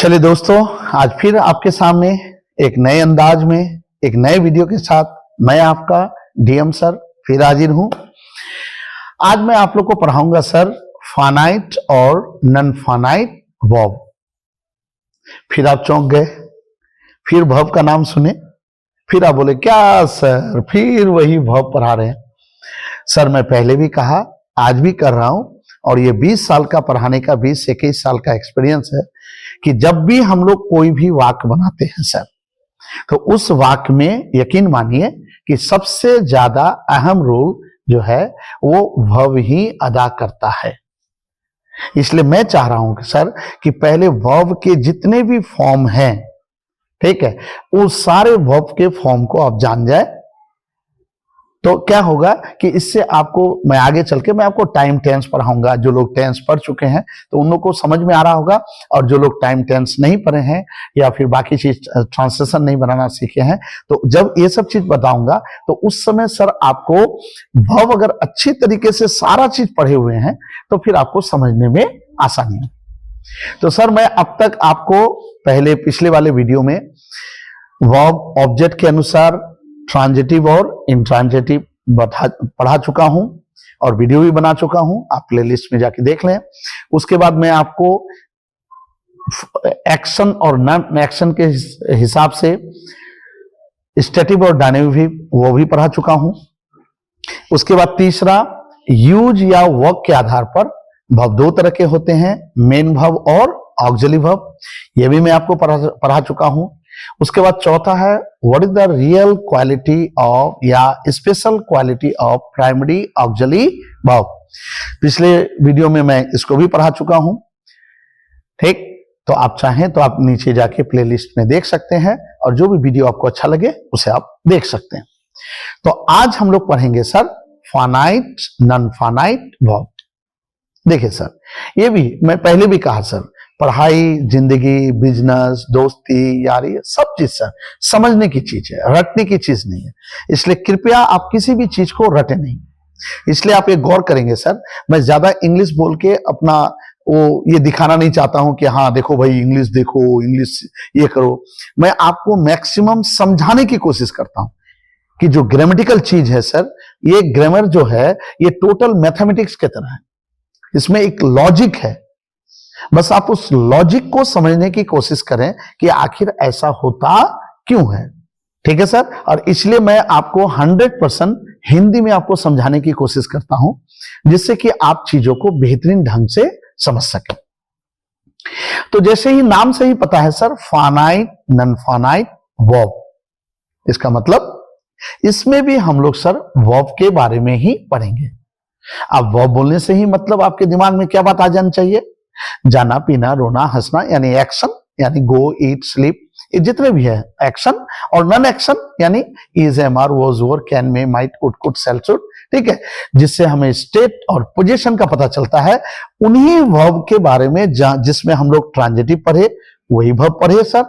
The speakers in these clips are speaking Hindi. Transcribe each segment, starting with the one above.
चलिए दोस्तों, आज फिर आपके सामने एक नए अंदाज में एक नए वीडियो के साथ मैं आपका डीएम सर फिर हाजिर हूं। आज मैं आप लोग को पढ़ाऊंगा सर फानाइट और नन फानाइट वर्ब। फिर आप चौंक गए, फिर वर्ब का नाम सुने, फिर आप बोले क्या सर फिर वही वर्ब पढ़ा रहे हैं। सर मैं पहले भी कहा, आज भी कर रहा हूं, और ये 20 साल का पढ़ाने का 20 से 21 साल का एक्सपीरियंस है कि जब भी हम लोग कोई भी वाक्य बनाते हैं सर, तो उस वाक्य में यकीन मानिए कि सबसे ज्यादा अहम रोल जो है वो वर्ब ही अदा करता है। इसलिए मैं चाह रहा हूं कि सर कि पहले वर्ब के जितने भी फॉर्म हैं, ठीक है, वो सारे वर्ब के फॉर्म को आप जान जाए तो क्या होगा कि इससे आपको मैं आगे चल के मैं आपको टाइम टेंस पढ़ाऊंगा। जो लोग टेंस पढ़ चुके हैं तो उन लोग को समझ में आ रहा होगा, और जो लोग टाइम टेंस नहीं पढ़े हैं या फिर बाकी चीज ट्रांसलेशन नहीं बनाना सीखे हैं, तो जब ये सब चीज बताऊंगा तो उस समय सर आपको वर्ब अगर अच्छी तरीके से सारा चीज पढ़े हुए हैं तो फिर आपको समझने में आसानी है। तो सर मैं अब तक आपको पहले पिछले वाले वीडियो में वर्ब ऑब्जेक्ट के अनुसार ट्रांजिटिव और इंट्रांजिटिव पढ़ा चुका हूं और वीडियो भी बना चुका हूं, आप प्लेलिस्ट में जाके देख लें। उसके बाद मैं आपको एक्शन और नॉन एक्शन के हिसाब से स्टैटिक और डायनेमिक वो भी पढ़ा चुका हूं। उसके बाद तीसरा, यूज या वर्क के आधार पर वर्ब दो तरह के होते हैं, मेन वर्ब और ऑक्सिलरी वर्ब, ये भी मैं आपको पढ़ा चुका हूं। उसके बाद चौथा है what is the real quality of या special quality of primary auxiliary verb. पिछले वीडियो में मैं इसको भी पढ़ा चुका हूं, ठीक। तो आप चाहें तो आप नीचे जाके प्लेलिस्ट में देख सकते हैं, और जो भी वीडियो आपको अच्छा लगे उसे आप देख सकते हैं। तो आज हम लोग पढ़ेंगे sir finite non finite verb. देखिए सर, ये भी मैं पहले भी कहा सर, पढ़ाई, जिंदगी, बिजनेस, दोस्ती, यारी, सब चीज सर समझने की चीज है, रटने की चीज नहीं है। इसलिए कृपया आप किसी भी चीज को रटे नहीं। इसलिए आप एक गौर करेंगे सर, मैं ज्यादा इंग्लिश बोल के अपना वो ये दिखाना नहीं चाहता हूं कि हाँ देखो भाई इंग्लिश देखो, इंग्लिश ये करो। मैं आपको मैक्सिमम समझाने की कोशिश करता हूं कि जो ग्रामेटिकल चीज है सर, ये ग्रामर जो है ये टोटल मैथमेटिक्स की तरह है। इसमें एक लॉजिक है, बस आप उस लॉजिक को समझने की कोशिश करें कि आखिर ऐसा होता क्यों है, ठीक है सर। और इसलिए मैं आपको 100% हिंदी में आपको समझाने की कोशिश करता हूं, जिससे कि आप चीजों को बेहतरीन ढंग से समझ सकें। तो जैसे ही नाम से ही पता है sir, finite non finite verb, इसका मतलब इसमें भी हम लोग सर वर्ब के बारे में ही पढ़ेंगे। अब वर्ब बोलने से ही मतलब आपके दिमाग में क्या बात आ जानी चाहिए? जाना, पीना, रोना, हंसना, यानी एक्शन, यानी गो, ईट, स्लीप, ये जितने भी है एक्शन। और नॉन एक्शन यानी is, am, are, was, were, can, may, might, could, shall, should, ठीक है, जिससे हमें स्टेट और पोजीशन का पता चलता है। उन्हीं वर्ब के बारे में जिसमें हम लोग ट्रांजिटिव पढ़े वही वर्ब पढ़े सर,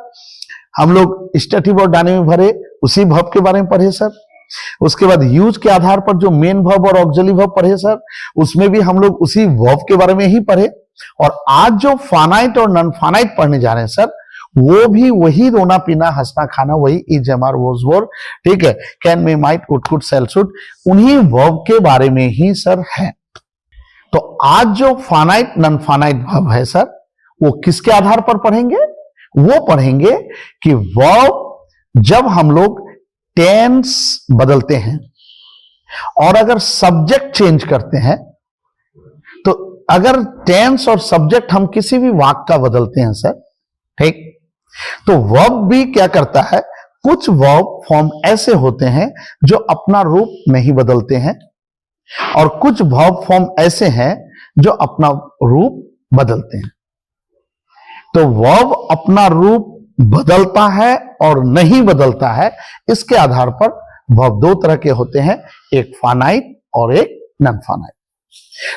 हम लोग स्टैटिक और डायनेमिक पढ़े उसी वर्ब के बारे में पढ़े सर। उसके बाद यूज के आधार पर जो मेन वर्ब और ऑक्सिलरी वर्ब पढ़े सर, उसमें भी हम लोग उसी वर्ब के बारे में ही पढ़े। और आज जो फानाइट और नॉन फानाइट पढ़ने जा रहे हैं सर, वो भी वही रोना, पीना, हंसना, खाना, वही is, am, are, was, were, ठीक है, can, may, might, could, shall, should, उन्हीं वर्ब के बारे में ही सर है। तो आज जो फानाइट नॉन फानाइट वर्ब है सर, वो किसके आधार पर पढ़ेंगे? वो पढ़ेंगे कि वर्ब जब हम लोग टेंस बदलते हैं और अगर सब्जेक्ट चेंज करते हैं, तो अगर टेंस और सब्जेक्ट हम किसी भी वाक्य का बदलते हैं सर, ठीक, तो वर्ब भी क्या करता है, कुछ वर्ब फॉर्म ऐसे होते हैं जो अपना रूप नहीं बदलते हैं, और कुछ वर्ब फॉर्म ऐसे हैं जो अपना रूप बदलते हैं। तो वर्ब अपना रूप बदलता है और नहीं बदलता है, इसके आधार पर वर्ब दो तरह के होते हैं, एक फानाइट और एक नॉन फानाइट।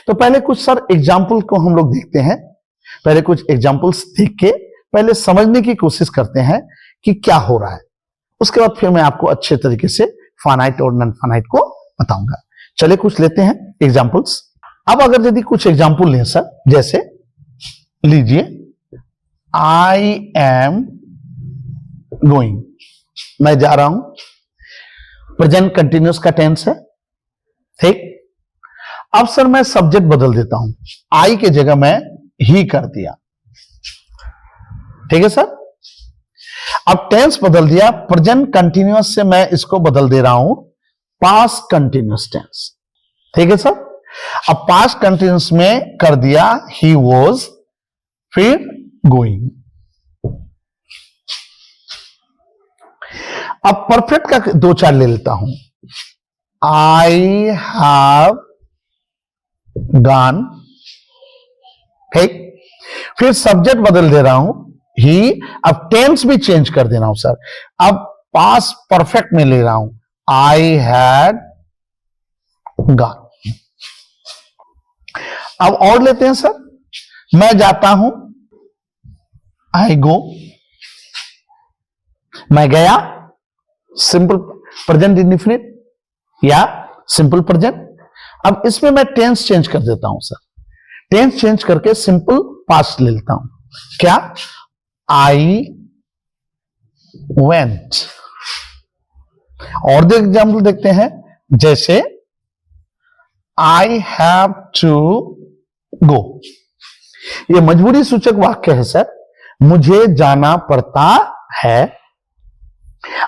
तो पहले कुछ सर एग्जाम्पल को हम लोग देखते हैं, पहले कुछ एग्जाम्पल्स देख के पहले समझने की कोशिश करते हैं कि क्या हो रहा है। उसके बाद फिर मैं आपको अच्छे तरीके से फानाइट और नॉन फानाइट को बताऊंगा। चलिए कुछ लेते हैं एग्जाम्पल्स। अब अगर यदि कुछ एग्जाम्पल लें सर, जैसे लीजिए आई एम गोइंग, मैं जा रहा हूं, प्रेजेंट कंटिन्यूअस का टेंस है, ठीक। अब सर मैं सब्जेक्ट बदल देता हूं, आई के जगह मैं ही कर दिया, ठीक है सर। अब टेंस बदल दिया, प्रेजेंट कंटिन्यूअस से मैं इसको बदल दे रहा हूं पास्ट कंटिन्यूअस टेंस, ठीक है सर। अब पास्ट कंटिन्यूअस में कर दिया ही वॉज, फिर गोइंग। अब परफेक्ट का दो चार ले लेता हूं, आई हैव गॉन, ठीक। फिर सब्जेक्ट बदल दे रहा हूं ही, अब टेंस भी चेंज कर दे रहा हूं सर, अब पास्ट परफेक्ट में ले रहा हूं, आई हैड गॉन। अब और लेते हैं सर, मैं जाता हूं, आई गो, मैं गया, सिंपल प्रेजेंट इंडेफिनिट या सिंपल प्रेजेंट। अब इसमें मैं टेंस चेंज कर देता हूं सर, टेंस चेंज करके सिंपल पास्ट ले लेता हूं, क्या, आई वेंट। और दो एग्जाम्पल देखते हैं, जैसे आई हैव टू गो, ये मजबूरी सूचक वाक्य है सर, मुझे जाना पड़ता है।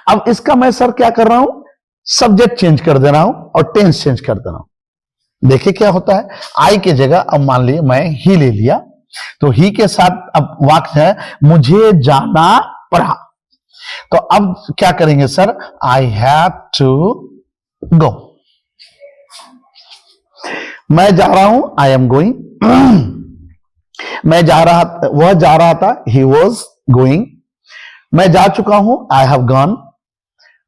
अब इसका मैं सर क्या कर रहा हूं, सब्जेक्ट चेंज कर दे रहा हूं और टेंस चेंज कर दे रहा हूं। देखिए क्या होता है, आई के जगह अब मान लीजिए मैं ही ले लिया, तो ही के साथ अब वाक्य है मुझे जाना पड़ा, तो अब क्या करेंगे sir, I have to go, मैं जा रहा हूं, आई एम गोइंग, मैं जा रहा, वह जा रहा था, ही वॉज गोइंग, मैं जा चुका हूं, आई हैव गॉन,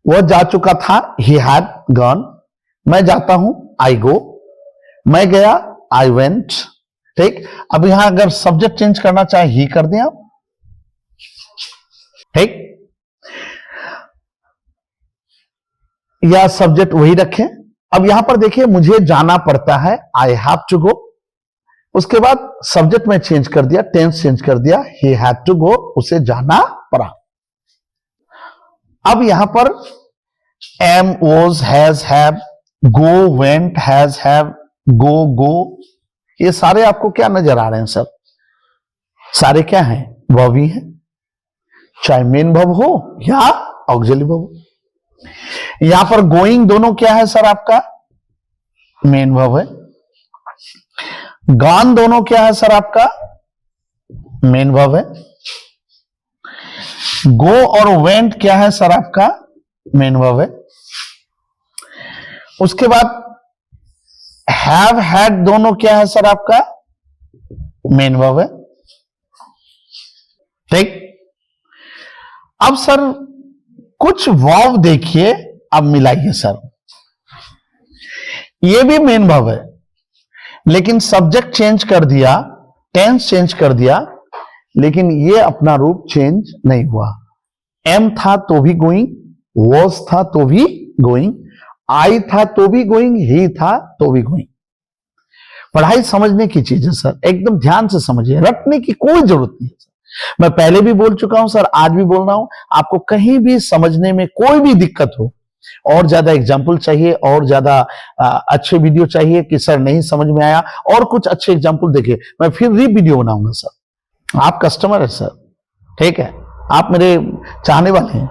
वह जा चुका था, ही हैड गॉन, मैं जाता हूं, आई गो, मैं गया, आई वेंट, ठीक। अब यहां अगर सब्जेक्ट चेंज करना चाहे ही कर दें आप, ठीक, या सब्जेक्ट वही रखें। अब यहां पर देखिए मुझे जाना पड़ता है, आई हैव टू गो, उसके बाद सब्जेक्ट में चेंज कर दिया, टेंस चेंज कर दिया, ही हैड टू गो, उसे जाना पड़ा। अब यहां पर am, was, has, have, go, went, has, have, go, ये सारे आपको क्या नजर आ रहे हैं सर, सारे क्या हैं, वर्ब ही हैं, चाहे मेन वर्ब हो या ऑक्सिलरी वर्ब हो। यहां पर गोइंग दोनों क्या है सर, आपका मेन वर्ब है, गॉन दोनों क्या है सर, आपका मेन वर्ब है, गो और वेंट क्या है सर, आपका मेन वर्ब है। उसके बाद हैव, हैड दोनों क्या है सर, आपका मेन वर्ब है, ठीक। अब सर कुछ वर्ब देखिए, अब मिलाइए सर, ये भी मेन वर्ब है, लेकिन सब्जेक्ट चेंज कर दिया, टेंस चेंज कर दिया, लेकिन ये अपना रूप चेंज नहीं हुआ। एम था तो भी गोइंग, वॉज था तो भी गोइंग, आई था तो भी गोइंग, ही था तो भी गोइंग। पढ़ाई समझने की चीज है सर, एकदम ध्यान से समझिए, रटने की कोई जरूरत नहीं है सर। मैं पहले भी बोल चुका हूं सर, आज भी बोल रहा हूं, आपको कहीं भी समझने में कोई भी दिक्कत हो, और ज्यादा एग्जाम्पल चाहिए, और ज्यादा अच्छे वीडियो चाहिए कि सर नहीं समझ में आया और कुछ अच्छे एग्जाम्पल देखिए, मैं फिर वीडियो बनाऊंगा सर। आप कस्टमर है सर, ठीक है, आप मेरे चाहने वाले हैं,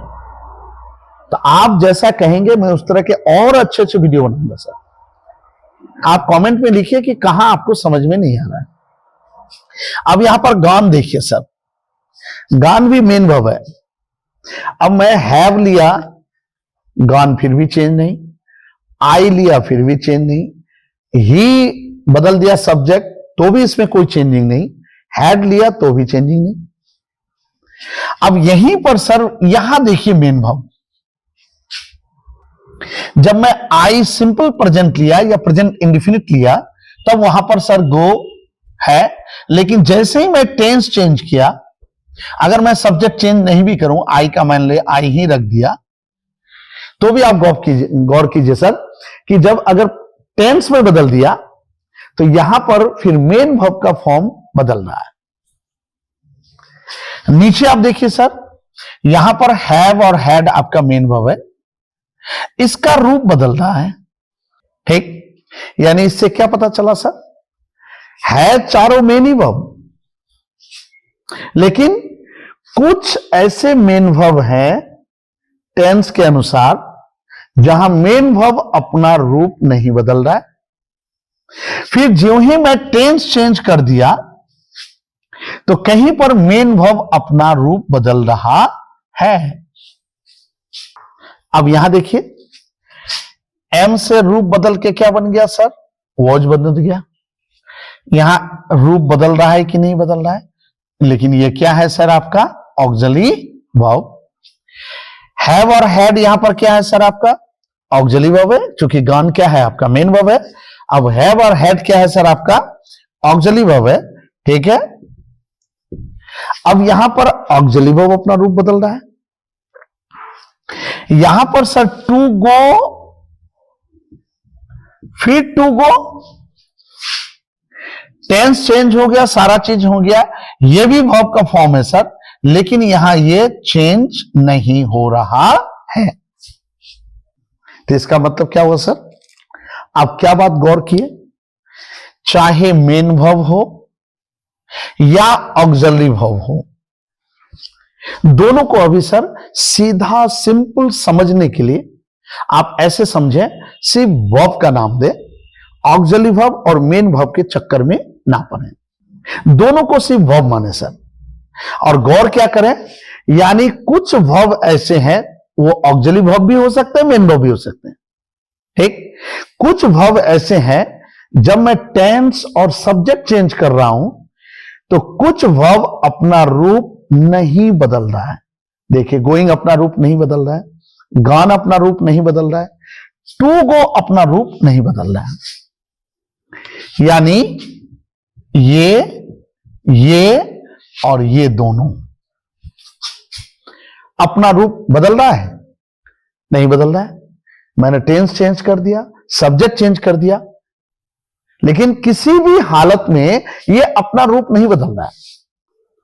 तो आप जैसा कहेंगे मैं उस तरह के और अच्छे अच्छे वीडियो बनाऊंगा सर। आप कमेंट में लिखिए कि कहां आपको समझ में नहीं आ रहा है। अब यहां पर गॉन देखिए सर, गॉन भी मेन वर्ब है। अब मैं हैव लिया, गॉन फिर भी चेंज नहीं, आई लिया फिर भी चेंज नहीं, ही बदल दिया सब्जेक्ट तो भी इसमें कोई चेंजिंग नहीं, हैड लिया तो भी चेंजिंग नहीं। अब यहीं पर सर यहां देखिए मेन वर्ब, जब मैं आई सिंपल प्रेजेंट लिया या प्रेजेंट इंडेफिनिट लिया तब वहां पर सर गो है, लेकिन जैसे ही मैं टेंस चेंज किया, अगर मैं सब्जेक्ट चेंज नहीं भी करूं, आई का मान ले आई ही रख दिया, तो भी आप गौर कीजिए सर कि जब अगर टेंस में बदल दिया तो यहां पर फिर मेन वर्ब का फॉर्म बदल रहा है। नीचे आप देखिए सर, यहां पर हैव और हैड आपका मेन वर्ब है, इसका रूप बदल रहा है। ठीक, यानी इससे क्या पता चला सर, है चारों मेन ही वर्ब, लेकिन कुछ ऐसे मेन वर्ब हैं टेंस के अनुसार जहां मेन वर्ब अपना रूप नहीं बदल रहा है। फिर ज्यों ही मैं टेंस चेंज कर दिया तो कहीं पर मेन वर्ब अपना रूप बदल रहा है। अब यहां देखिए, एम से रूप बदल के क्या बन गया सर, वॉज बदल गया। यहां रूप बदल रहा है कि नहीं बदल रहा है, लेकिन यह क्या है सर, आपका ऑक्सिलरी वर्ब। हैव और हैड यहां पर क्या है सर, आपका ऑक्सिलरी वर्ब है, क्योंकि गॉन क्या है आपका मेन वर्ब है। अब हैव और हैड क्या है सर, आपका ऑक्सिलरी वर्ब है। ठीक है, अब यहां पर ऑक्सिलरी वर्ब अपना रूप बदल रहा है। यहां पर सर टू गो, फिर टू गो, टेंस चेंज हो गया, सारा चीज हो गया, यह भी वर्ब का फॉर्म है सर, लेकिन यहां यह चेंज नहीं हो रहा है। तो इसका मतलब क्या हुआ सर, आप क्या बात गौर किए, चाहे मेन वर्ब हो या ऑक्सिलरी वर्ब हो, दोनों को अभी सर सीधा सिंपल समझने के लिए आप ऐसे समझें, सिर्फ वर्ब का नाम दे, ऑक्सिलरी वर्ब और मेन वर्ब के चक्कर में ना पड़े, दोनों को सिर्फ वर्ब माने सर। और गौर क्या करें, यानी कुछ वर्ब ऐसे हैं वो ऑक्सिलरी वर्ब भी हो सकते हैं, मेन वर्ब भी हो सकते हैं। ठीक, कुछ वर्ब ऐसे हैं जब मैं टेंस और सब्जेक्ट चेंज कर रहा हूं तो कुछ वर्ब अपना रूप नहीं बदल रहा है। देखिए, गोइंग अपना रूप नहीं बदल रहा है, गॉन अपना रूप नहीं बदल रहा है, टू गो अपना रूप नहीं बदल रहा है। यानी ये और ये दोनों अपना रूप बदल रहा है, नहीं बदल रहा है। मैंने टेंस चेंज कर दिया, सब्जेक्ट चेंज कर दिया, लेकिन किसी भी हालत में ये अपना रूप नहीं बदल रहा है।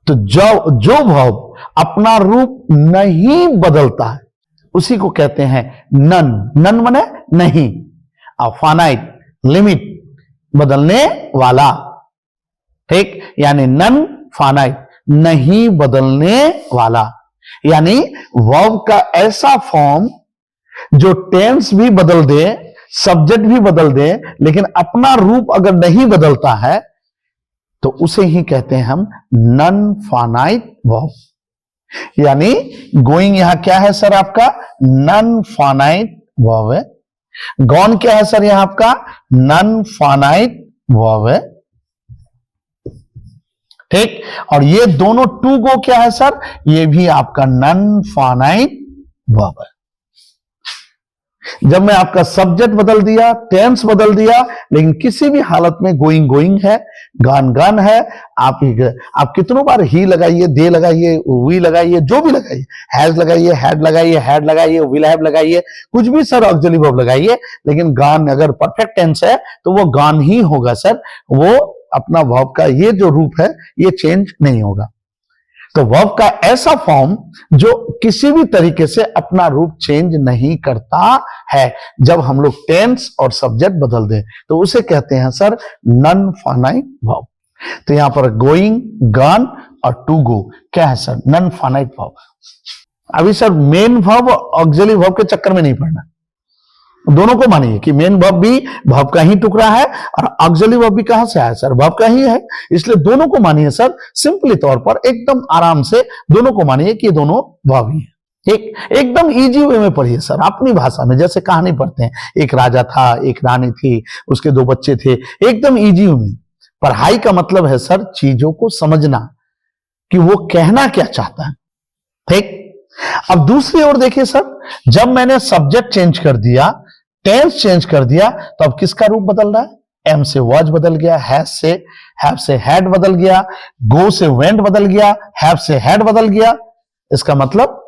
तो जो वर्ब अपना रूप नहीं बदलता है उसी को कहते हैं नन। नन माने नहीं, फाइनाइट लिमिट, बदलने वाला। ठीक, यानी नन फाइनाइट, नहीं बदलने वाला, यानी वर्ब का ऐसा फॉर्म जो टेंस भी बदल दे, सब्जेक्ट भी बदल दे, लेकिन अपना रूप अगर नहीं बदलता है तो उसे ही कहते हैं हम नन फाइनाइट वर्ब। यानी गोइंग यहां क्या है सर, आपका नन फाइनाइट वर्ब है। गॉन क्या है सर, यहां आपका नन फाइनाइट वर्ब है। ठीक, और ये दोनों टू गो क्या है सर, ये भी आपका नन फाइनाइट वर्ब है। जब मैं आपका सब्जेक्ट बदल दिया, टेंस बदल दिया, लेकिन किसी भी हालत में गोइंग गोइंग है, गॉन गॉन है, आप कितनों बार ही लगाइए, दे लगाइए, वी लगाइए, जो भी लगाइए, हैज लगाइए, हैड लगाइए, हैड लगाइए, विल हैव लगाइए, कुछ भी सर ऑक्सिलरी वर्ब लगाइए, लेकिन गॉन अगर परफेक्ट टेंस है तो वो गॉन ही होगा सर। वो अपना वर्ब का ये जो रूप है ये चेंज नहीं होगा। तो वर्ब का ऐसा फॉर्म जो किसी भी तरीके से अपना रूप चेंज नहीं करता है, जब हम लोग टेंस और सब्जेक्ट बदल दें तो उसे कहते हैं सर नन फाइनाइट वर्ब। तो यहां पर गोइंग, गॉन और टू गो क्या है सर, नन फाइनाइट वर्ब। अभी sir main verb auxiliary verb के चक्कर में नहीं पड़ना, दोनों को मानिए कि मेन वर्ब भी वर्ब का ही टुकड़ा है और ऑक्सिलरी वर्ब भी कहां से आया सर, वर्ब का ही है, इसलिए दोनों को मानिए सर। सिंपली तौर पर एकदम आराम से दोनों को मानिए कि दोनों वर्ब ही है। एकदम इजी वे में पढ़िए सर, अपनी भाषा में, जैसे कहानी पढ़ते हैं, एक राजा था, एक रानी थी, उसके 2 बच्चे थे, एकदम इजी वे में। पढ़ाई का मतलब है सर चीजों को समझना कि वो कहना क्या चाहता है। ठीक, अब दूसरी ओर देखिए सर, जब मैंने सब्जेक्ट चेंज कर दिया, टेंस चेंज कर दिया, तो अब किसका रूप बदल रहा है, एम से वॉज बदल गया, हैव से हैड बदल गया, गो से वेंट बदल गया, हैव से हैड बदल गया। इसका मतलब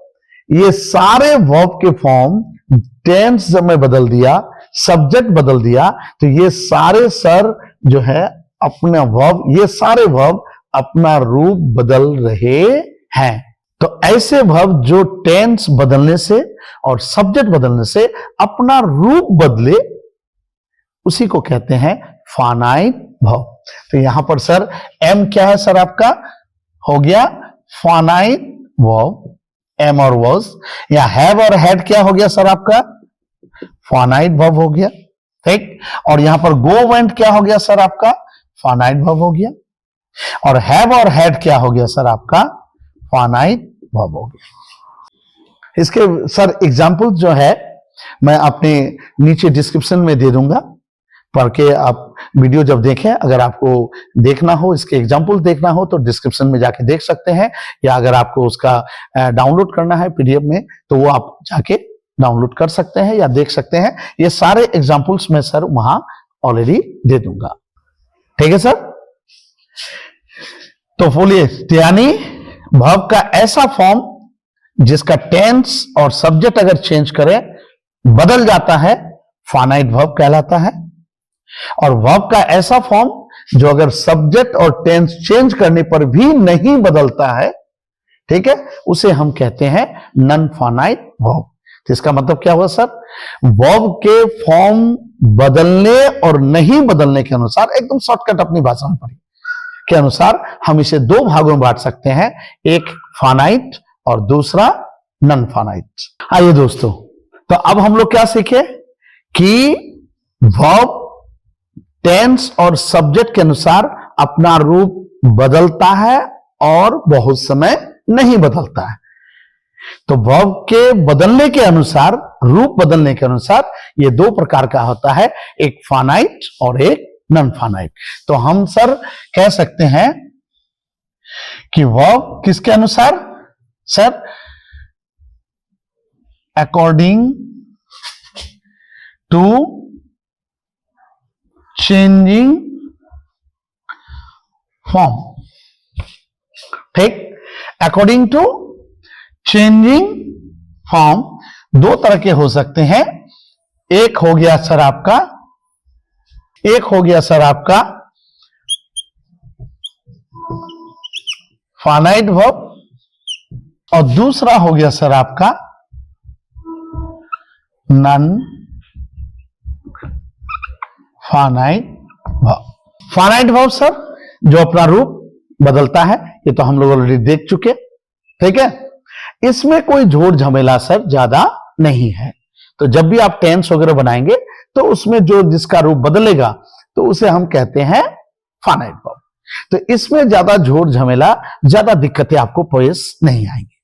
ये सारे वर्ब के फॉर्म टेंस जब मैं बदल दिया, सब्जेक्ट बदल दिया, तो ये सारे सर जो है अपना वर्ब, ये सारे वर्ब अपना रूप बदल रहे हैं। तो ऐसे वर्ब जो टेंस बदलने से और सब्जेक्ट बदलने से अपना रूप बदले, उसी को कहते हैं फाइनाइट वर्ब। तो यहां पर सर एम क्या है सर, आपका हो गया फाइनाइट वर्ब, एम और वॉज, या हैव और हैड क्या हो गया सर, आपका फाइनाइट वर्ब हो गया, ठीक। और यहां पर गो वेंट क्या हो गया सर, आपका फाइनाइट वर्ब हो गया। और हैव और हैड क्या हो गया सर, आपका फाइनाइट वर्ब हो गया। इसके सर एग्जाम्पल जो है मैं अपने नीचे डिस्क्रिप्शन में दे दूंगा, पढ़ के आप वीडियो जब देखें, अगर आपको देखना हो, इसके एग्जाम्पल देखना हो तो डिस्क्रिप्शन में जाके देख सकते हैं, या अगर आपको उसका डाउनलोड करना है पीडीएफ में तो वो आप जाके डाउनलोड कर सकते हैं या देख सकते हैं। ये सारे एग्जाम्पल्स मैं सर वहां ऑलरेडी दे दूंगा, ठीक है सर। तो बोलिए, यानी वर्ब का ऐसा फॉर्म जिसका टेंस और सब्जेक्ट अगर चेंज करें बदल जाता है, फाइनाइट वर्ब कहलाता है। और वर्ब का ऐसा फॉर्म जो अगर सब्जेक्ट और टेंस चेंज करने पर भी नहीं बदलता है, ठीक है, उसे हम कहते हैं नॉन फाइनाइट वर्ब। तो इसका मतलब क्या हुआ सर, वर्ब के फॉर्म बदलने और नहीं बदलने के अनुसार, एकदम शॉर्टकट अपनी भाषा में पढ़िए, के अनुसार हम इसे दो भागों में बांट सकते हैं, एक फाइनाइट और दूसरा नॉन फाइनाइट। आइए दोस्तों, तो अब हम लोग क्या सीखे कि वर्ब टेंस और सब्जेक्ट के अनुसार अपना रूप बदलता है और बहुत समय नहीं बदलता है। तो वर्ब के बदलने के अनुसार, रूप बदलने के अनुसार ये दो प्रकार का होता है, एक फाइनाइट और एक नॉन फाइनाइट। तो हम सर कह सकते हैं कि वर्ब किसके अनुसार sir, according to changing form, ठीक। अकॉर्डिंग टू चेंजिंग फॉर्म दो तरह के हो सकते हैं। एक हो गया सर आपका फाइनाइट वर्ब, और दूसरा हो गया सर आपका non finite verb. Finite verb sir जो अपना रूप बदलता है, ये तो हम लोग ऑलरेडी देख चुके, ठीक है। इसमें कोई झोर झमेला सर ज्यादा नहीं है। तो जब भी आप टेंस वगैरह बनाएंगे तो उसमें जो जिसका रूप बदलेगा तो उसे हम कहते हैं फाइनाइट वर्ब। तो इसमें ज्यादा झोर झमेला, ज्यादा दिक्कतें आपको पेश नहीं आएंगी,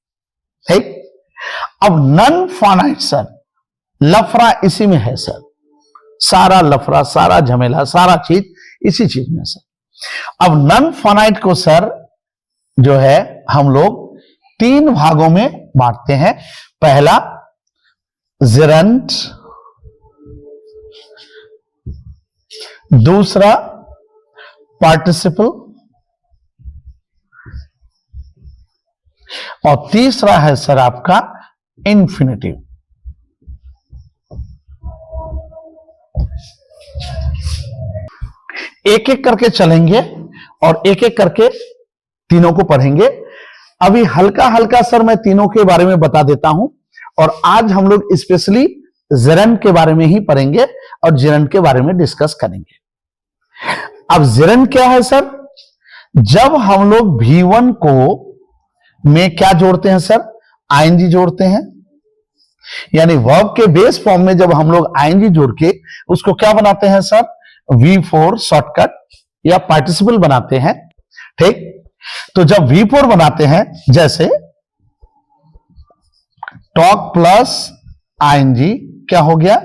ठीक। अब नॉन फाइनाइट सर, लफड़ा इसी में है सर, सारा लफड़ा, सारा झमेला, सारा चीज इसी चीज में सर। अब नॉन फाइनाइट को सर जो है हम लोग तीन भागों में बांटते हैं। पहला जेरंट, दूसरा पार्टिसिपल, और तीसरा है सर आपका इंफिनिटिव। एक एक करके चलेंगे और एक एक करके तीनों को पढ़ेंगे। अभी हल्का हल्का सर मैं तीनों के बारे में बता देता हूं, और आज हम लोग स्पेशली जेरंट के बारे में ही पढ़ेंगे और जेरंट के बारे में डिस्कस करेंगे। अब जेरंट क्या है सर, जब हम लोग V1 को में क्या जोड़ते हैं सर, आईएनजी जोड़ते हैं, यानी वर्ब के बेस फॉर्म में जब हम लोग आईएनजी जोड़ के उसको क्या बनाते हैं सर, V4 शॉर्टकट या पार्टिसिपल बनाते हैं, ठीक। तो जब V4 बनाते हैं, जैसे टॉक प्लस आईएनजी क्या हो गया,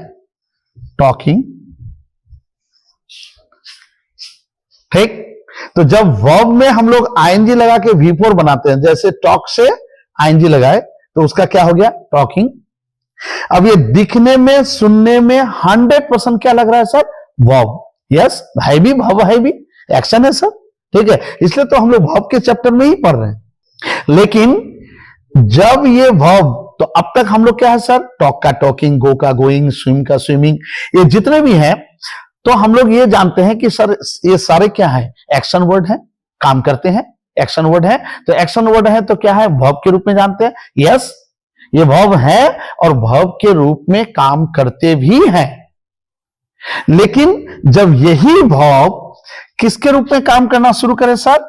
टॉकिंग, ठीक। तो जब वर्ब में हम लोग आईएनजी लगा के V4 बनाते हैं, जैसे टॉक से आईएनजी लगाए तो उसका क्या हो गया, टॉकिंग। अब ये दिखने में, सुनने में 100% क्या लग रहा है सर, वर्ब। यस, है भी वर्ब, है भी एक्शन है सर, ठीक है। इसलिए तो हम लोग वर्ब के चैप्टर में ही पढ़ रहे हैं। लेकिन जब ये वर्ब, तो अब तक हम लोग क्या है सर, टॉक का टॉकिंग, गो का गोइंग, स्विम का स्विमिंग, ये जितने भी हैं तो हम लोग ये जानते हैं कि सर ये सारे क्या है, एक्शन वर्ड है, काम करते हैं, एक्शन वर्ड है, तो एक्शन वर्ड है तो क्या है, वर्ब के रूप में जानते हैं। यस, ये वर्ब है और वर्ब के रूप में काम करते भी हैं। लेकिन जब यही वर्ब किसके रूप में काम करना शुरू करे सर,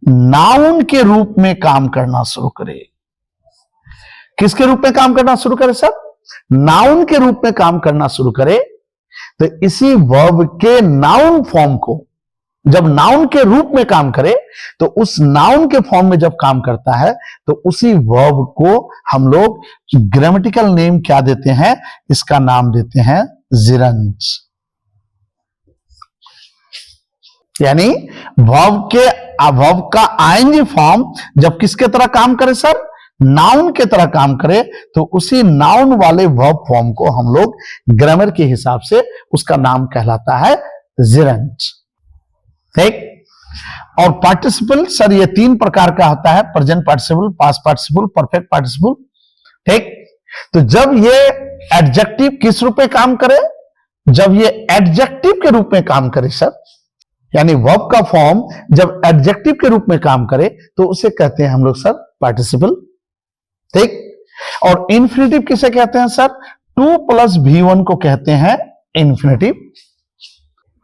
नाउन के रूप में काम करना शुरू करे। किसके रूप में काम करना शुरू करे सर, नाउन के रूप में काम करना शुरू करे, तो इसी वर्ब के नाउन फॉर्म को जब नाउन के रूप में काम करे, तो उस नाउन के फॉर्म में जब काम करता है तो उसी वर्ब को हम लोग ग्रामेटिकल नेम क्या देते हैं, इसका नाम देते हैं जिरंड। यानी वर्ब का आईएनजी फॉर्म जब किसके तरह काम करे सर, नाउन के तरह काम करे, तो उसी नाउन वाले वर्ब फॉर्म को हम लोग ग्रामर के हिसाब से उसका नाम कहलाता है जिरंड। ठीक। और पार्टिसिपल सर ये 3 प्रकार का होता है, present participle, past participle, perfect participle. ठीक। तो जब ये एडजेक्टिव किस रूप में काम करे, जब ये एडजेक्टिव के रूप में काम करे सर, यानी वर्ब का फॉर्म जब एडजेक्टिव के रूप में काम करे तो उसे कहते हैं हम लोग सर पार्टिसिपल। ठीक। और इन्फिनेटिव किसे कहते हैं सर, 2 + V1 को कहते हैं इन्फिनेटिव।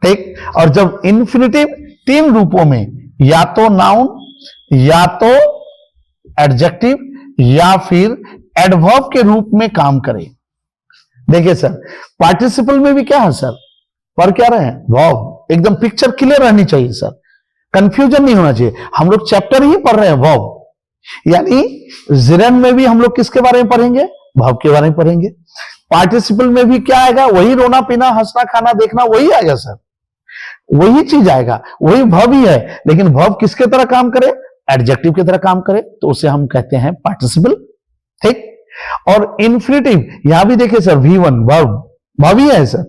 ठीक। और जब इन्फिनेटिव 3 रूपों में, या तो नाउन, या तो एडजेक्टिव, या फिर एडवर्ब के रूप में काम करे। देखिए सर, पार्टिसिपल में भी क्या है सर, पर क्या रहे हैं, वर्ब। एकदम पिक्चर क्लियर रहनी चाहिए सर, कंफ्यूजन नहीं होना चाहिए। हम लोग चैप्टर ही पढ़ रहे हैं वर्ब, यानी जिरंड में भी हम लोग किसके बारे में पढ़ेंगे, वर्ब के बारे में पढ़ेंगे। पार्टिसिपल में भी क्या आएगा, वही रोना पीना हंसना खाना देखना वही आएगा सर, वही चीज आएगा, वही वर्ब ही है। लेकिन वर्ब किसके तरह काम करे, एडजेक्टिव की तरह काम करे, तो उसे हम कहते हैं पार्टिसिपल। ठीक। और इन्फिनेटिव यहां भी देखिए सर, V1 वर्ब ही है सर,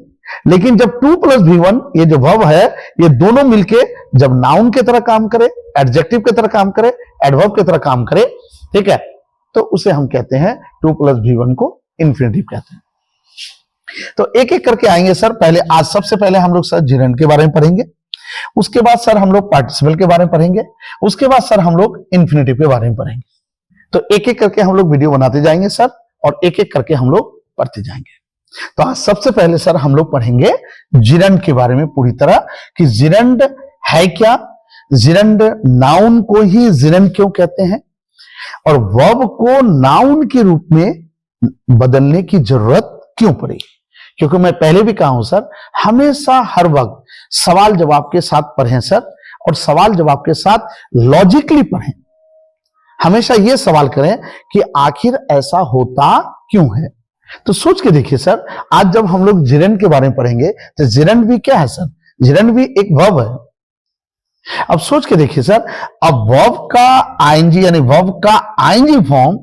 लेकिन जब 2 + V1 ये जो वर्ब है, ये दोनों मिलके जब नाउन की तरह काम करे, एडजेक्टिव की तरह काम करे, एडवर्ब की तरह काम करे, ठीक है, तो उसे हम कहते हैं 2 + V1 को इन्फिनेटिव कहते हैं। तो एक एक करके आएंगे सर। पहले आज सबसे पहले हम लोग सर जिरंड के बारे में पढ़ेंगे, उसके बाद सर हम लोग पार्टिसिपल के बारे में पढ़ेंगे, उसके बाद सर हम लोग इन्फिनेटिव के बारे में पढ़ेंगे। तो एक एक करके हम लोग वीडियो बनाते जाएंगे सर, और एक एक करके हम लोग पढ़ते जाएंगे। तो आज सबसे पहले सर हम लोग पढ़ेंगे जिरंड के बारे में पूरी तरह, कि जिरंड है क्या, जिरंड नाउन को ही जिरंड क्यों कहते हैं, और वर्ब को नाउन के रूप में बदलने की जरूरत क्यों पड़ी। क्योंकि मैं पहले भी कहा हूं सर, हमेशा हर वक्त सवाल जवाब के साथ पढ़ें सर, और सवाल जवाब के साथ लॉजिकली पढ़ें। हमेशा यह सवाल करें कि आखिर ऐसा होता क्यों है। तो सोच के देखिए सर, आज जब हम लोग जिरंड के बारे में पढ़ेंगे तो जिरंड भी क्या है सर, जिरंड भी एक वर्ब है। अब सोच के देखिए सर, अब वर्ब का आईएनजी यानी वर्ब का आईएनजी फॉर्म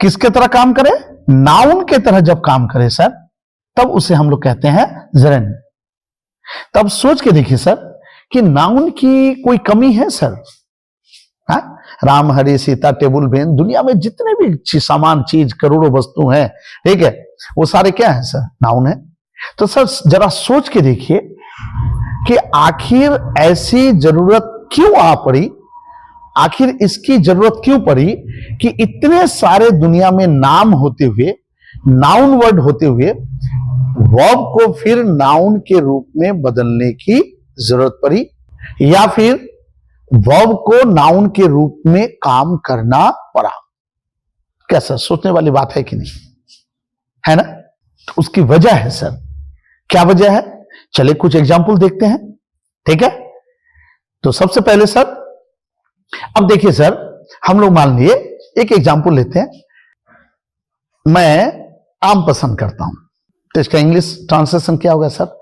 किसके तरह काम करे, नाउन के तरह जब काम करे सर, तब उसे हम लोग कहते हैं जिरंड। तब सोच के देखिए सर कि नाउन की कोई कमी है सर, हा? राम हरि सीता टेबल बेन, दुनिया में जितने भी सामान चीज करोड़ों वस्तु हैं, ठीक है, वो सारे क्या है सर, नाउन है। तो सर जरा सोच के देखिए कि आखिर ऐसी जरूरत क्यों आ पड़ी, आखिर इसकी जरूरत क्यों पड़ी कि इतने सारे दुनिया में नाम होते हुए, नाउन वर्ड होते हुए, वर्ब को फिर नाउन के रूप में बदलने की जरूरत पड़ी, या फिर वर्ब को नाउन के रूप में काम करना पड़ा। कैसा सोचने वाली बात है कि नहीं, है ना। तो उसकी वजह है सर, क्या वजह है, चलिए कुछ एग्जाम्पल देखते हैं। ठीक है, तो सबसे पहले सर, अब देखिए सर, हम लोग मान लिए एक एग्जाम्पल लेते हैं। मैं आम पसंद करता हूं, तो इसका इंग्लिश ट्रांसलेशन क्या होगा सर,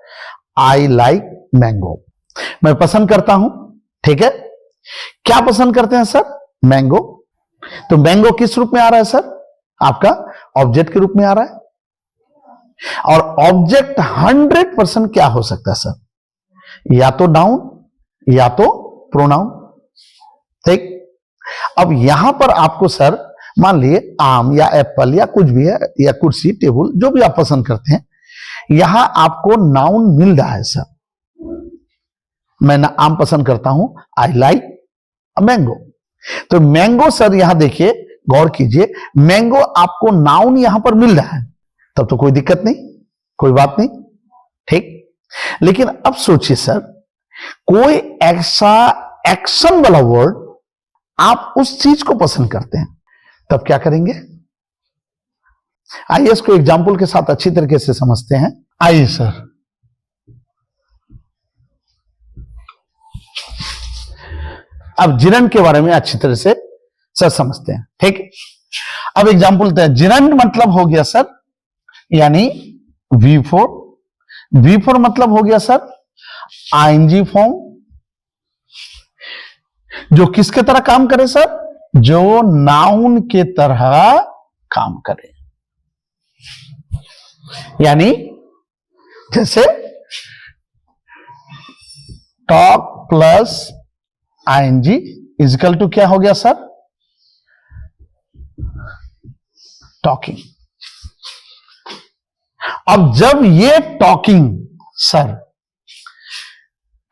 आई लाइक मैंगो। मैं पसंद करता हूं, ठीक है। क्या पसंद करते हैं सर, मैंगो। तो मैंगो किस रूप में आ रहा है सर, आपका ऑब्जेक्ट के रूप में आ रहा है। और ऑब्जेक्ट 100% क्या हो सकता है सर, या तो नाउन या तो प्रोनाउन। ठीक। अब यहां पर आपको सर मान लिए आम या एप्पल या कुछ भी है, या कुर्सी टेबल जो भी आप पसंद करते हैं, यहां आपको नाउन मिल रहा है सर। मैं आम पसंद करता हूं, आई लाइक मैंगो। तो मैंगो सर यहां देखिए, गौर कीजिए, मैंगो आपको नाउन यहां पर मिल रहा है, तब तो कोई दिक्कत नहीं, कोई बात नहीं, ठीक। लेकिन अब सोचिए सर, कोई ऐसा एक्शन वाला वर्ड आप उस चीज को पसंद करते हैं, तब क्या करेंगे? आइए इसको एग्जाम्पल के साथ अच्छी तरीके से समझते हैं। आइए सर, अब जिरंड के बारे में अच्छी तरह से सर समझते हैं, ठीक। अब एग्जाम्पल देते हैं। जिरंड मतलब हो गया सर, यानी V4। V4 मतलब हो गया सर आईएनजी फॉर्म, जो किसके तरह काम करे सर? जो नाउन के तरह काम करे। यानी जैसे talk plus ING is equal to क्या हो गया सर? टॉकिंग। अब जब ये टॉकिंग सर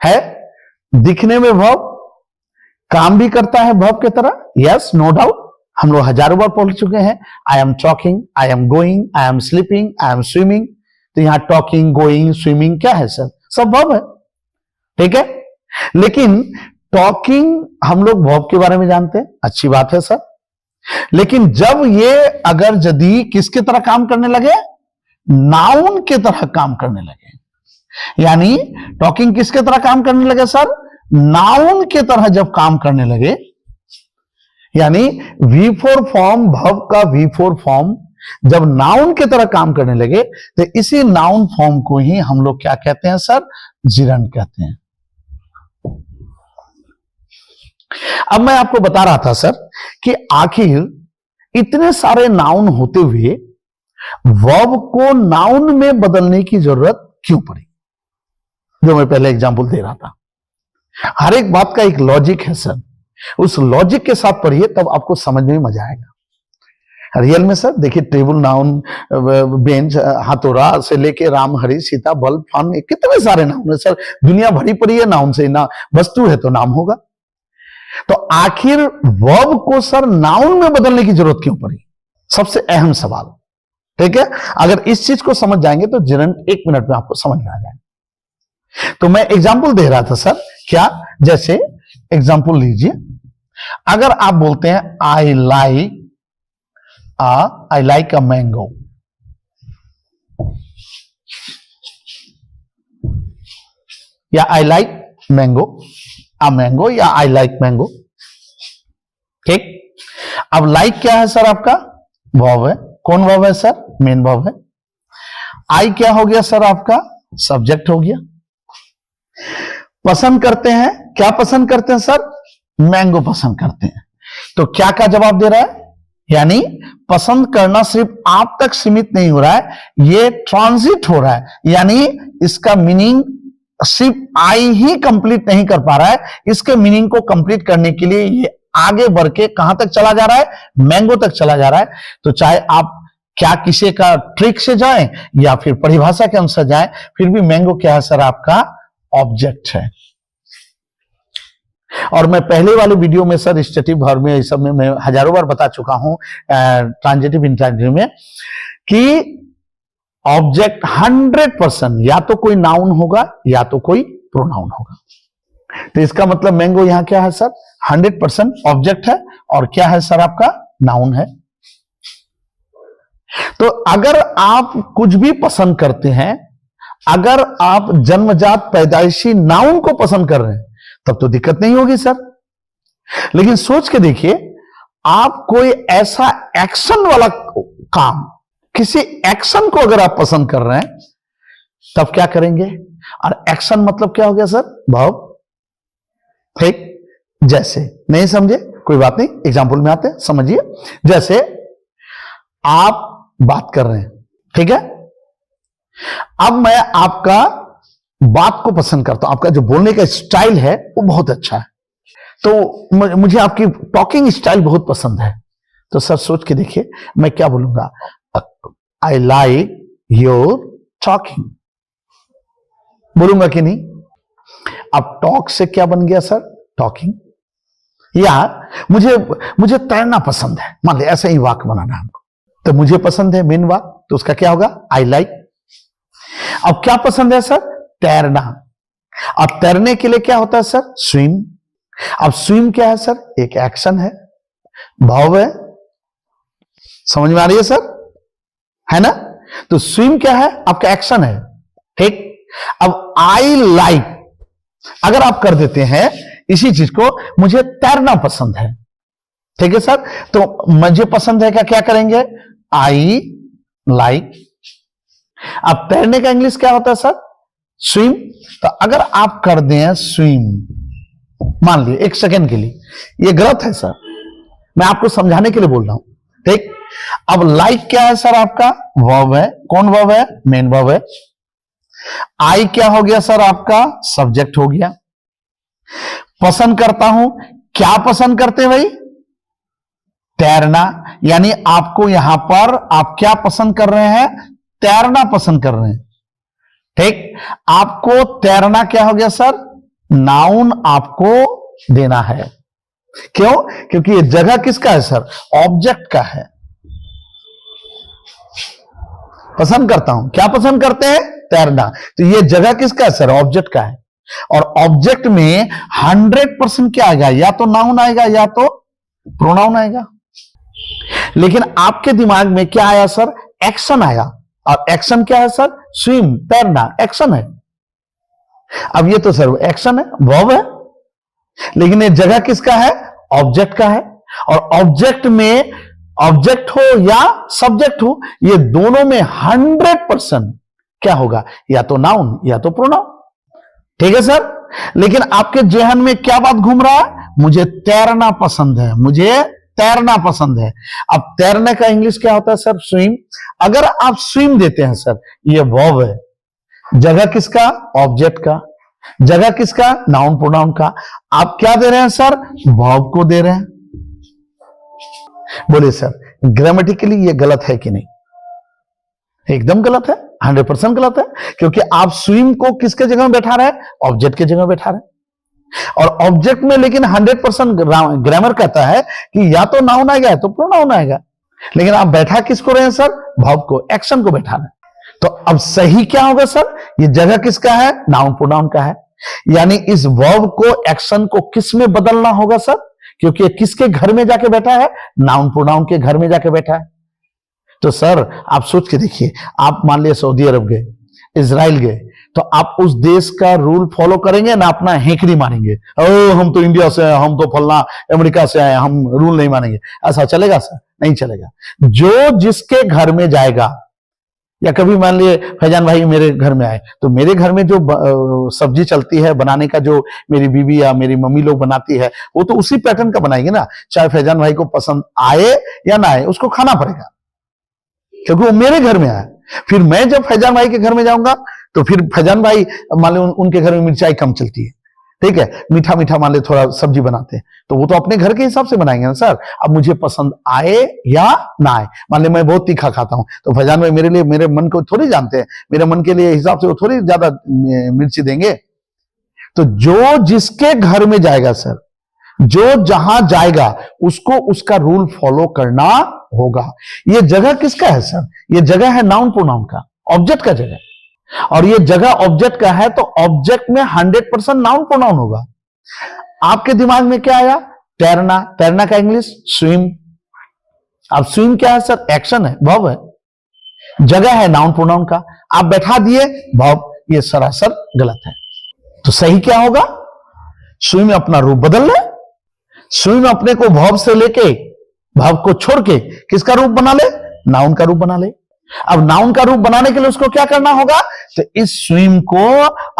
है, दिखने में वर्ब, काम भी करता है वर्ब के तरह, यस नो डाउट, हम लोग हजारों बार पढ़ चुके हैं। I am talking, I am going, I am sleeping, I am swimming. तो यहां टॉकिंग, गोइंग, स्विमिंग क्या है सर? सब वर्ब है, ठीक है। लेकिन टॉकिंग हम लोग वर्ब के बारे में जानते हैं, अच्छी बात है सर। लेकिन जब ये अगर यदि किसके तरह काम करने लगे? नाउन के तरह काम करने लगे, यानी टॉकिंग किसके तरह काम करने लगे सर? नाउन के तरह जब काम करने लगे, यानी V4 फॉर्म, वर्ब का V4 फॉर्म जब नाउन के तरह काम करने लगे, तो इसी नाउन फॉर्म को ही हम लोग क्या कहते हैं सर? जिरंड कहते हैं। अब मैं आपको बता रहा था सर कि आखिर इतने सारे नाउन होते हुए वर्ब को नाउन में बदलने की जरूरत क्यों पड़ी, जो मैं पहले एग्जांपल दे रहा था। हर एक बात का एक लॉजिक है सर, उस लॉजिक के साथ पढ़िए तब आपको समझने में मजा आएगा। रियल में सर देखिए, टेबल नाउन, बेंच, हथौड़ा से लेके राम, हरी, सीता, बल्ब, फन, कितने सारे नाउन है सर। दुनिया भरी पड़ी है नाउन से, ना वस्तु है तो नाम होगा। तो आखिर वर्ब को सर नाउन में बदलने की जरूरत क्यों पड़ी? सबसे अहम सवाल, ठीक है। अगर इस चीज को समझ जाएंगे तो जिरंड 1 मिनट में आपको समझ में आ जाएगा। तो मैं एग्जाम्पल दे रहा था सर, क्या? जैसे एग्जाम्पल लीजिए, अगर आप बोलते हैं आई लाइक अ मैंगो, या I like mango, a mango, या आई लाइक मैंगो, ठीक। अब लाइक क्या है सर? आपका वर्ब है। कौन वर्ब है सर? मेन वर्ब है। आई क्या हो गया सर? आपका सब्जेक्ट हो गया। पसंद करते हैं, क्या पसंद करते हैं सर? मैंगो पसंद करते हैं। तो क्या का जवाब दे रहा है? यानी पसंद करना सिर्फ आप तक सीमित नहीं हो रहा है, ये ट्रांजिट हो रहा है, यानी इसका मीनिंग सिर्फ आई ही कंप्लीट नहीं कर पा रहा है, इसके मीनिंग को कंप्लीट करने के लिए ये आगे बढ़ के कहां तक चला जा रहा है? मैंगो तक चला जा रहा है। तो चाहे आप क्या किसी का ट्रिक से जाएं या फिर परिभाषा के अनुसार जाएं, फिर भी मैंगो क्या है सर? आपका ऑब्जेक्ट है। और मैं पहले वाले वीडियो में सर स्टेटिव वर्ब में, इस सब में मैं हजारों बार बता चुका हूं, ट्रांजिटिव इंट्रांजिटिव में, कि ऑब्जेक्ट 100% या तो कोई नाउन होगा या तो कोई प्रोनाउन होगा। तो इसका मतलब मैंगो यहां क्या है सर? 100% ऑब्जेक्ट है, और क्या है सर? आपका नाउन है। तो अगर आप कुछ भी पसंद करते हैं, अगर आप जन्मजात पैदाइशी नाउन को पसंद कर रहे हैं, तब तो दिक्कत नहीं होगी सर। लेकिन सोच के देखिए, आप कोई ऐसा एक्शन वाला काम, किसी एक्शन को अगर आप पसंद कर रहे हैं, तब क्या करेंगे? और एक्शन मतलब क्या हो गया सर? वर्ब, ठीक। जैसे नहीं समझे कोई बात नहीं, एग्जाम्पल में आते हैं, समझिए। जैसे आप बात कर रहे हैं, ठीक है। अब मैं आपका बात को पसंद करता हूं, आपका जो बोलने का स्टाइल है वो बहुत अच्छा है, तो मुझे आपकी टॉकिंग स्टाइल बहुत पसंद है। तो सर सोच के देखिए, मैं क्या बोलूंगा? आई लाइक योर टॉकिंग, बोलूंगा कि नहीं? अब टॉक से क्या बन गया सर? टॉकिंग। या मुझे मुझे तैरना पसंद है, मान लिया ऐसा ही वाक्य बनाना है हमको। तो मुझे पसंद है मेन वाक्य, तो उसका क्या होगा? I like. अब क्या पसंद है सर? तैरना। अब तैरने के लिए क्या होता है सर? स्विम। अब स्विम क्या है सर? एक एक्शन है, भाव है। समझ में आ रही है सर? है ना? तो स्विम क्या है? आपका एक्शन है। ठीक। अब आई लाइक अगर आप कर देते हैं इसी चीज को, मुझे तैरना पसंद है। ठीक है सर? तो मुझे पसंद है क्या करेंगे? I like. अब तैरने का इंग्लिश क्या होता है सर? स्विम। तो अगर आप कर दें स्विम, मान लीजिए एक सेकेंड के लिए, ये गलत है सर, मैं आपको समझाने के लिए बोल रहा हूं। ठीक। अब लाइक क्या है सर? आपका वर्ब है। कौन वर्ब है? मेन वर्ब है। आई क्या हो गया सर? आपका सब्जेक्ट हो गया। पसंद करता हूं, क्या पसंद करते हैं भाई? तैरना। यानी आपको यहां पर आप क्या पसंद कर रहे हैं? तैरना पसंद कर रहे हैं। ठीक। आपको तैरना क्या हो गया सर? नाउन आपको देना है। क्यों? क्योंकि ये जगह किसका है सर? ऑब्जेक्ट का है। पसंद करता हूं, क्या पसंद करते हैं? तैरना। तो ये जगह किसका है सर? ऑब्जेक्ट का है। और ऑब्जेक्ट में 100% क्या आएगा? या तो नाउन आएगा या तो प्रोनाउन आएगा। लेकिन आपके दिमाग में क्या आया सर? एक्शन आया। और एक्शन क्या है सर? स्विम, तैरना एक्शन है। अब ये तो सर एक्शन है, वर्ब है, लेकिन ये जगह किसका है? ऑब्जेक्ट का है। और ऑब्जेक्ट में ऑब्जेक्ट हो या सब्जेक्ट हो, ये दोनों में 100% क्या होगा? या तो नाउन या तो प्रोनाउन। ठीक है सर? लेकिन आपके जेहन में क्या बात घूम रहा है? मुझे तैरना पसंद है, मुझे तैरना पसंद है। अब तैरने का इंग्लिश क्या होता है सर? स्विम। अगर आप स्विम देते हैं सर, ये वर्ब है। जगह किसका? ऑब्जेक्ट का। जगह किसका? नाउन प्रोनाउन का। आप क्या दे रहे हैं सर? वर्ब को दे रहे हैं। बोले सर ग्रामेटिकली ये गलत है कि नहीं? एकदम गलत है, 100% गलत है। क्योंकि आप स्विम को किसके जगह में बैठा रहे हैं? ऑब्जेक्ट के जगह बैठा रहे हैं। और ऑब्जेक्ट में लेकिन 100% ग्रामर कहता है कि या तो नाउन आएगा या तो प्रोनाउन आएगा। लेकिन आप बैठा किसको रहे हैं सर? वर्ब को, एक्शन को बैठा रहे हैं। तो अब सही क्या होगा सर? ये जगह किसका है? नाउन प्रोनाउन का है। यानी इस वर्ब को, एक्शन को किस में बदलना होगा सर? क्योंकि ये किसके घर में जाके बैठा है? नाउन प्रोनाउन के घर में जाके बैठा है। तो सर आप सोच के देखिए, आप मान लिया सऊदी अरब गए, इजराइल गए, तो आप उस देश का रूल फॉलो करेंगे ना अपना हेकड़ी मारेंगे? ओ हम तो इंडिया से हैं, हम तो फलना अमेरिका से आए, हम रूल नहीं मानेंगे। ऐसा चलेगा सर? नहीं चलेगा। जो जिसके घर में जाएगा, या कभी मान लिए फैजान भाई मेरे घर में आए, तो मेरे घर में जो सब्जी चलती है बनाने का, जो मेरी बीवी या मेरी मम्मी लोग बनाती है, वो तो उसी पैटर्न का बनाएंगे ना। चाहे फैजान भाई को पसंद आए या ना आए, उसको खाना पड़ेगा, क्योंकि वो मेरे घर में आए। फिर मैं जब फैजान भाई के घर में जाऊंगा, तो फिर फैजान भाई मान लो उनके घर में मिर्चाई कम चलती है, ठीक है, मीठा मीठा मान ले थोड़ा सब्जी बनाते हैं, तो वो तो अपने घर के हिसाब से बनाएंगे ना सर। अब मुझे पसंद आए या ना आए, मान ले मैं बहुत तीखा खाता हूं, तो फैजान भाई मेरे लिए, मेरे मन को थोड़ी जानते हैं, मेरे मन के लिए हिसाब से वो थोड़ी ज्यादा मिर्ची देंगे। तो जो जिसके घर में जाएगा सर, जो जहां जाएगा उसको उसका रूल फॉलो करना होगा। ये जगह किसका है सर? ये जगह है नाउन प्रोनाउन का, ऑब्जेक्ट का जगह। और ये जगह ऑब्जेक्ट का है, तो ऑब्जेक्ट में 100% नाउन प्रोनाउन होगा। आपके दिमाग में क्या आया? तैरना। तैरना का इंग्लिश स्विम। अब स्विम क्या है सर? एक्शन है, वर्ब है। जगह है नाउन प्रोनाउन का, आप बैठा दिए वर्ब। ये सरासर गलत है। तो सही क्या होगा? स्विम अपना रूप बदल ले। स्विम अपने को वर्ब से लेके, वर्ब को छोड़ के किसका रूप बना ले? नाउन का रूप बना ले। अब नाउन का रूप बनाने के लिए उसको क्या करना होगा? तो इस स्विम को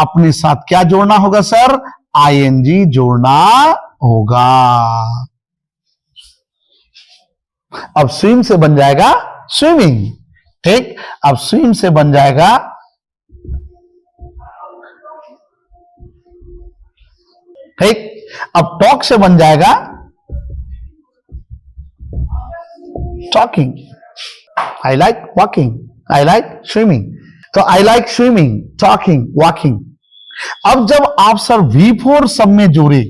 अपने साथ क्या जोड़ना होगा सर? आईएनजी जोड़ना होगा। अब स्विम से बन जाएगा स्विमिंग। ठीक। अब स्विम से बन जाएगा, ठीक। अब टॉक से बन जाएगा talking. I like walking, I like swimming. तो I like swimming, talking, walking. अब जब आप सर V4 सब में जोड़े,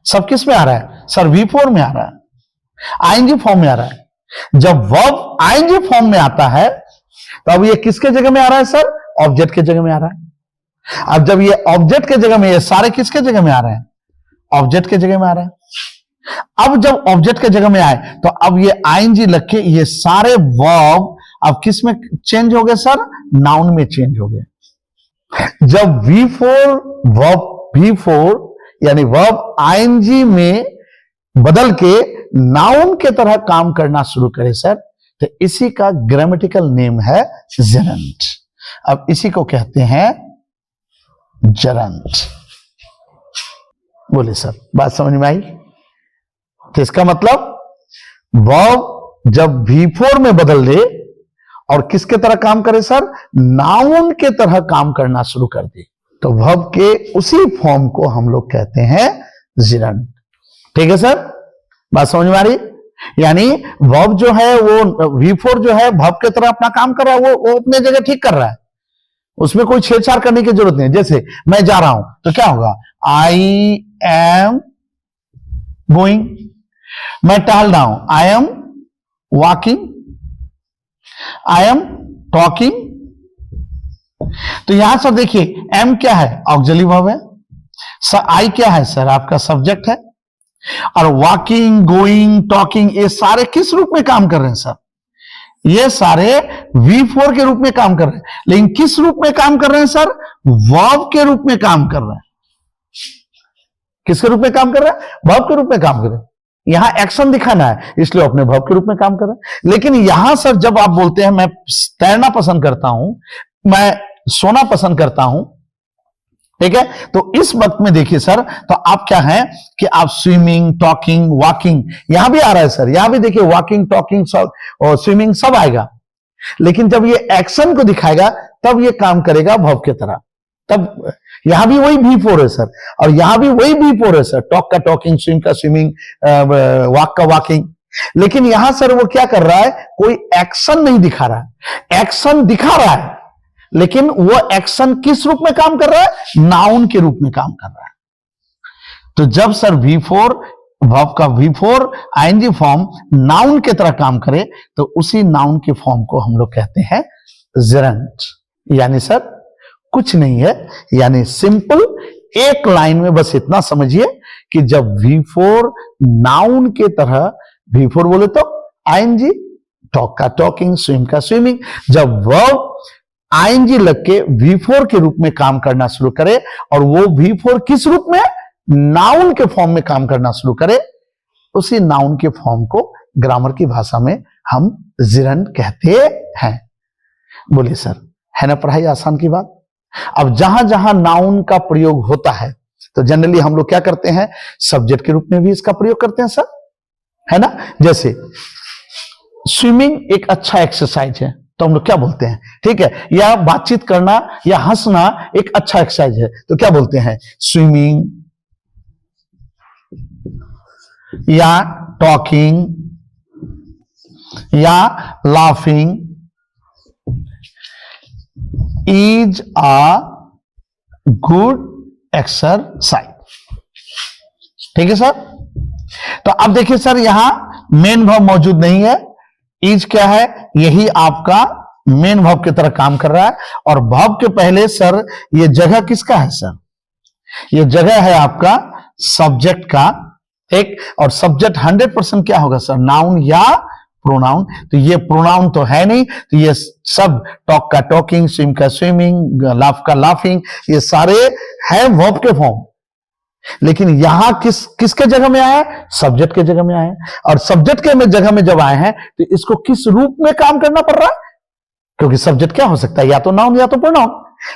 सब किस में आ रहा है सर? V4 में आ रहा है, आईएनजी फॉर्म में आ रहा है। जब वर्ब आईएनजी फॉर्म में आता है तो अब ये किसके जगह में आ रहा है सर? ऑब्जेक्ट के जगह में आ रहा है। अब जब ये ऑब्जेक्ट के जगह में, ये सारे किसके जगह में आ रहे हैं? ऑब्जेक्ट के जगह में आ रहा है। अब जब ऑब्जेक्ट के जगह में आए तो अब ये आईएनजी लग के ये सारे वर्ब अब किस में चेंज हो गए सर? नाउन में चेंज हो गए। जब V4 यानी वर्ब आईएनजी में बदल के नाउन के तरह काम करना शुरू करे सर, तो इसी का ग्रामेटिकल नेम है जेरंट। अब इसी को कहते हैं जेरंट। बोले सर, बात समझ में आई? तो इसका मतलब वर्ब जब V4 में बदल दे और किसके तरह काम करे सर? नाउन के तरह काम करना शुरू कर दे, तो वर्ब के उसी फॉर्म को हम लोग कहते हैं जेरंट। ठीक है सर, बात समझ में आ रही? यानी वर्ब जो है वो V4 जो है वर्ब के तरह अपना काम कर रहा है, वो अपने जगह ठीक कर रहा है, उसमें कोई छेड़छाड़ करने की जरूरत नहीं। जैसे मैं जा रहा हूं तो क्या होगा? I am going. मैं टहल रहा हूं, I am walking, I am talking. तो यहां सर देखिए एम क्या है? ऑक्सिलरी वर्ब है सर। आई क्या है सर? आपका सब्जेक्ट है। और वॉकिंग, गोइंग, टॉकिंग ये सारे किस रूप में काम कर रहे हैं सर? ये सारे V4 के रूप में काम कर रहे हैं। लेकिन किस रूप में काम कर रहे हैं सर? वर्ब के रूप में काम कर रहे हैं। किसके रूप में काम कर रहे हैं? वर्ब के रूप में काम कर रहे हैं। यहां एक्शन दिखाना है इसलिए अपने वर्ब के रूप में काम कर रहे हैं। लेकिन यहां सर जब आप बोलते हैं मैं तैरना पसंद करता हूं, मैं सोना पसंद करता हूं, ठीक है, तो इस वक्त में देखिए सर, तो आप क्या हैं कि आप स्विमिंग, टॉकिंग, वॉकिंग, यहां भी आ रहा है सर। यहां भी देखिए वॉकिंग, टॉकिंग सब और स्विमिंग सब आएगा। लेकिन जब ये एक्शन को दिखाएगा तब ये काम करेगा वर्ब की तरह। तब यहां भी वही V4 है सर, और यहां भी वही V4 है सर। टॉक का टॉकिंग, स्विम का स्विमिंग, वॉक का वॉकिंग। लेकिन यहां सर वो क्या कर रहा है? कोई एक्शन नहीं दिखा रहा है। एक्शन दिखा रहा है लेकिन वो एक्शन किस रूप में काम कर रहा है? नाउन के रूप में काम कर रहा है। तो जब सर V4 वर्ब का V4 आईएनजी फॉर्म नाउन के तरह काम करे तो उसी नाउन के फॉर्म को हम लोग कहते हैं जेरंट। यानी सर कुछ नहीं है, यानी सिंपल एक लाइन में बस इतना समझिए कि जब V4 नाउन के तरह, V4 बोले तो आईएनजी, टॉक का टॉकिंग, स्विम का स्विमिंग, जब वर्ब आईएनजी लग के V4 के रूप में काम करना शुरू करे और वो V4 किस रूप में? नाउन के फॉर्म में काम करना शुरू करे, उसी नाउन के फॉर्म को ग्रामर की भाषा में हम जेरंट कहते हैं। बोलिए सर, है ना पढ़ाई आसान की बात? अब जहां जहां नाउन का प्रयोग होता है तो जनरली हम लोग क्या करते हैं? सब्जेक्ट के रूप में भी इसका प्रयोग करते हैं सर, है ना। जैसे स्विमिंग एक अच्छा एक्सरसाइज है तो हम लोग क्या बोलते हैं? ठीक है, या बातचीत करना या हंसना एक अच्छा एक्सरसाइज है तो क्या बोलते हैं? स्विमिंग, या टॉकिंग, या laughing is a good exercise. ठीक है सर। तो अब देखिए सर, यहां मेन वर्ब मौजूद नहीं है। इज क्या है? यही आपका मेन वर्ब की तरह काम कर रहा है। और वर्ब के पहले सर ये जगह किसका है सर? ये जगह है आपका सब्जेक्ट का। एक और सब्जेक्ट 100% क्या होगा सर? नाउन या प्रोनाउन। तो ये प्रोनाउन तो है नहीं, तो ये सब टॉक का टॉकिंग, स्विम का स्विमिंग, लाफ का लाफिंग, ये सारे हैं वर्ब के फॉर्म। लेकिन यहां किसके जगह में आया? सब्जेक्ट के जगह में आए। और सब्जेक्ट के जगह में जब आए हैं तो इसको किस रूप में काम करना पड़ रहा है? क्योंकि सब्जेक्ट क्या हो सकता है? या तो नाउन या तो प्रोनाउन।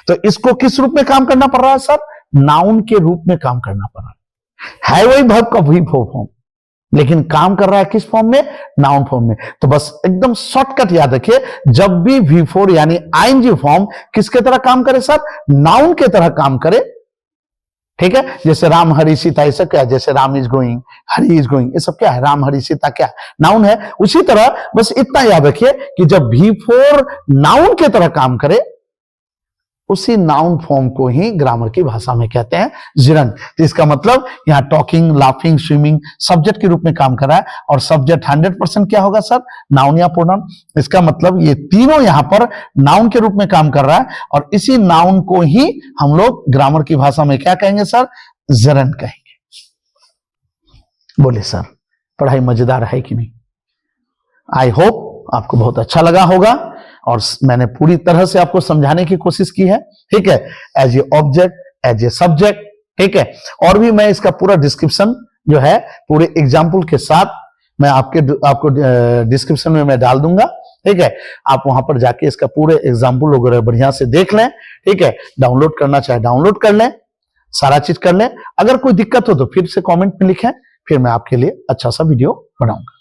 तो इसको किस रूप में काम करना पड़ रहा है सर? नाउन के रूप में काम करना पड़ रहा है वही वर्ब का V4 फॉर्म, लेकिन काम कर रहा है किस फॉर्म में? नाउन फॉर्म में। तो बस एकदम शॉर्टकट याद रखिए, जब भी V4 यानी आईएनजी फॉर्म किसके तरह काम करे सर? नाउन के तरह काम करे। ठीक है, जैसे राम हरि सीता, ये सब क्या है? जैसे Ram is going, Hari is going, ये सब क्या है? राम हरि सीता क्या नाउन है। उसी तरह बस इतना याद रखिए कि जब V4 नाउन के तरह काम करे उसी नाउन फॉर्म को ही ग्रामर की भाषा में कहते हैं जिरंड। तो इसका मतलब यहाँ टॉकिंग, लाफिंग, स्विमिंग सब्जेक्ट के रूप में काम कर रहा है, और सब्जेक्ट 100% क्या होगा सर? नाउन या प्रोनाउन। इसका मतलब ये तीनों यहाँ पर नाउन के रूप में काम कर रहा है, और इसी नाउन को ही हम लोग ग्रामर की भाषा में क्या कहेंगे सर? जिरंड कहेंगे। बोले सर पढ़ाई मजेदार है कि नहीं? आई होप आपको बहुत अच्छा लगा होगा, और मैंने पूरी तरह से आपको समझाने की कोशिश की है, ठीक है, as a object, as a subject, ठीक है। और भी मैं इसका पूरा डिस्क्रिप्शन जो है पूरे एग्जाम्पल के साथ मैं आपको डिस्क्रिप्शन में मैं डाल दूंगा, ठीक है। आप वहां पर जाके इसका पूरे एग्जाम्पल वगैरह बढ़िया से देख लें, ठीक है। डाउनलोड करना चाहे डाउनलोड कर लें, सारा चीज कर लें। अगर कोई दिक्कत हो तो फिर से कमेंट में लिखें, फिर मैं आपके लिए अच्छा सा वीडियो बनाऊंगा।